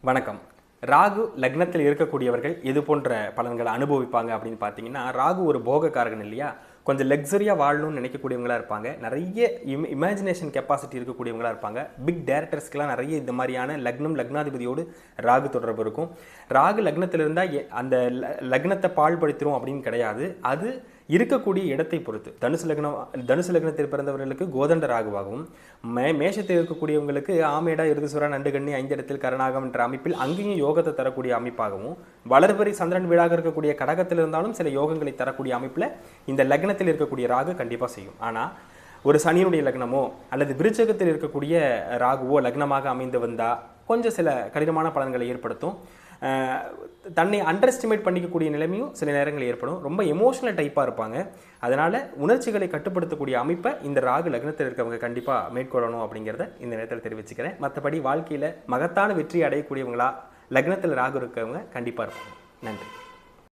வணக்கம். ராகு லக்னத்தில் இருக்கக்கூடியவர்கள் எது போன்ற பலன்களை அனுபவிப்பாங்க அப்படின்னு பார்த்தீங்கன்னா, ராகு ஒரு போகக்காரகன் இல்லையா? கொஞ்சம் லக்ஸரியாக வாழணும்னு நினைக்கக்கூடியவங்களா இருப்பாங்க. நிறைய இமேஜினேஷன் கெப்பாசிட்டி இருக்கக்கூடியவங்களா இருப்பாங்க. பிக் டைரக்டர்ஸ்க்கெலாம் நிறைய இந்த மாதிரியான லக்னாதிபதியோடு ராகு தொடர்பு இருக்கும். ராகு லக்னத்தில் இருந்தால் அந்த லக்னத்தை பாழ்படுத்திடும் அப்படின்னு கிடையாது. அது இருக்கக்கூடிய இடத்தை பொறுத்து தனுசு லக்னத்தில் பிறந்தவர்களுக்கு கோதண்ட ராகுவாகவும், மேஷத்தில் இருக்கக்கூடியவங்களுக்கு ஆமேடா இருதுசுரா நண்டுகண்ணி 5 இடத்தில் கருணாகம் என்ற அமைப்பில் அங்கேயும் யோகத்தை தரக்கூடிய அமைப்பாகவும், வளர்பரி சந்திரன் வீடாக இருக்கக்கூடிய கடகத்தில் இருந்தாலும் சில யோகங்களை தரக்கூடிய அமைப்பில் இந்த லக்னத்தில் இருக்கக்கூடிய ராகு கண்டிப்பாக செய்யும். ஆனால் ஒரு சனியினுடைய லக்னமோ அல்லது விருச்சகத்தில் இருக்கக்கூடிய ராகுவோ லக்னமாக அமைந்து வந்தால் கொஞ்சம் சில கடினமான பலன்களை ஏற்படுத்தும். தன்னை அண்டர் எஸ்டிமேட் பண்ணிக்கக்கூடிய நிலைமையும் சில நேரங்கள் ஏற்படும். ரொம்ப எமோஷனல் டைப்பாக இருப்பாங்க. அதனால் உணர்ச்சிகளை கட்டுப்படுத்தக்கூடிய அமைப்பை இந்த ராகு லக்னத்தில் இருக்கவங்க கண்டிப்பாக மேற்கொள்ளணும் அப்படிங்கிறத இந்த நேரத்தில் தெரிவிச்சுக்கிறேன். மற்றபடி வாழ்க்கையில் மகத்தான வெற்றி அடையக்கூடியவங்களா லக்னத்தில் ராகு இருக்கவங்க கண்டிப்பாக இருப்பாங்க. நன்றி.